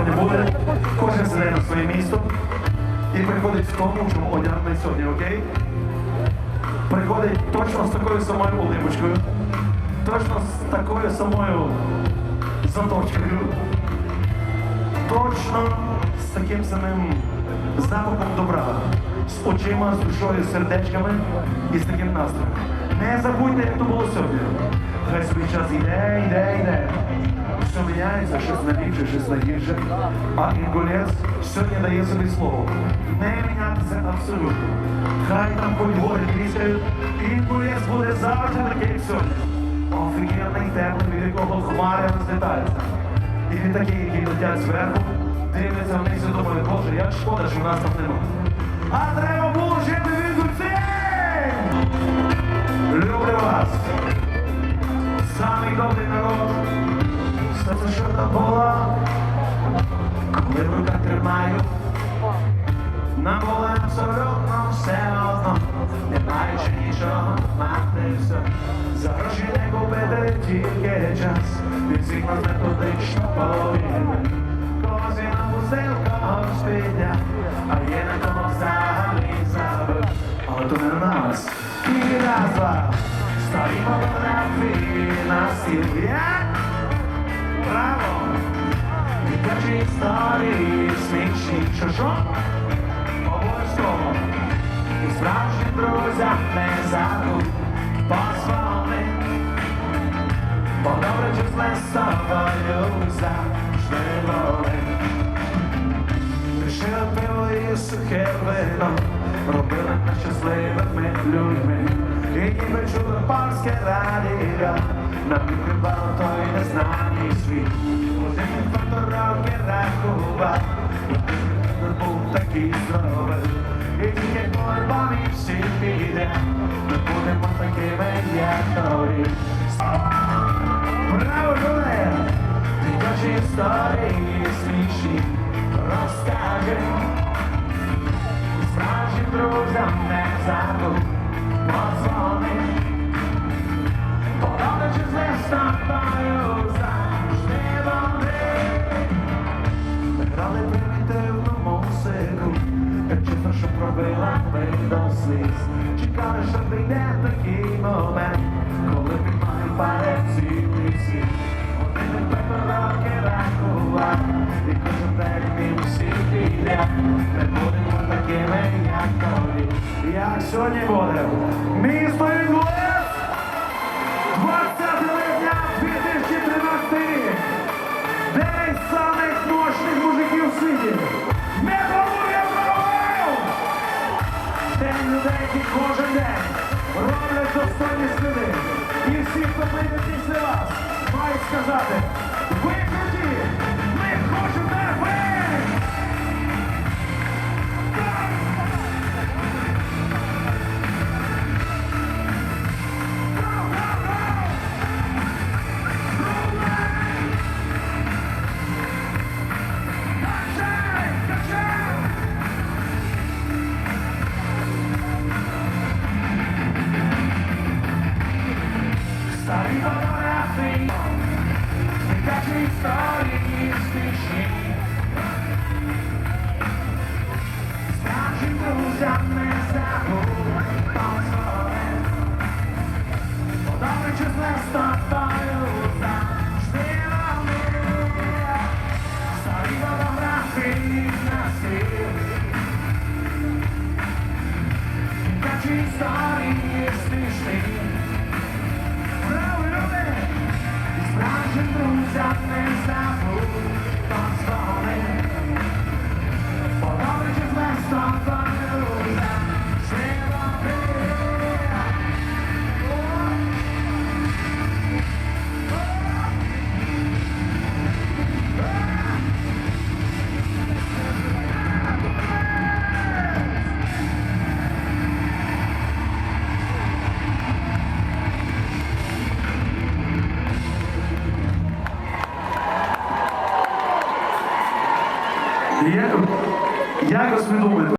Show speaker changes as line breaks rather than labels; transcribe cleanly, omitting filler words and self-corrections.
не буде. Кожен сидить на своє місто і приходить в тому, чому одягнений сьогодні, окей? Приходить точно з такою самою улибочкою, точно з такою самою заточкою, точно з таким самим запахом добра, з очима, з душою, з сердечками і з таким настроєм. Не забудьте, як то було сьогодні. Хай свій час йде. Все міняється, щось на ліпше, щось на гірше. А Інгулець сьогодні дає собі слово. Не мінятися абсолютно. Хай там хоч гори тріскають, Інгулець буде завжди такий, як сьогодні. Офігенний теплий, від якого хмари розлітаються. І від таких, які летять зверху, дивляться вниз і думають, Боже, як шкода, що в нас там нема. А треба було жити від усіх! Люблю вас! Самий добрий народ! Все це, що там було, коли в руках тримаю, нам було абсолютно все одно, не маючи нічого, мати все. За гроші не купити тільки час, від всіх нас методично повірили. Когось він опустив, когось підняв, а є на кого взагалі забив. Але то не на нас. І раз, два, старі фотографії на стіл. Браво! Дитячі історії смішні, що? Обов'язково. І справжнім друзям не забудь позвони. Бо добре чи зле з тобою завжди воли. Лишили пиво і сухе вино, робили нас щасливими людьми. І ніби чудо польське радіо, нам відкривало той незнаний світ. Один фотороки рахував, і був такий здоровий. І тільки по альбомі всі піде, ми будемо такими, як торі. Браво, Жуле! Дитячі історії смішні розкажи. Справжнім друзям не забудь позвони. Подобне чи зле з тобою завжди вони. Ми грали примітивну музику, як чесно, що пробила ми до сліз. Чекали, що прийде такий момент, коли підмає пари цілий світ. Один п'ятороки рахував, і кожен день всі піде. Ми будемо такими, як торі. Як сьогодні буде місто Інгулець, 20 липня 2013 рік. День самих мощних мужиків в світі. Не побудемо правил! День людей, які кожен день роблять достойні сліди. І всі, хто прийде після вас, мають сказати: ви круті, ми хочемо ви! Старі фотографії, дитячі історії смішні. Справжнім друзям не забудь позвони. Подобре чи зле з тобою завжди вони. Старі фотографії на стіл. Дитячі історії смішні. Справжнім друзям не забудь позвони. Подобре чи зле з тобою завжди вони. Якось ви думаєте?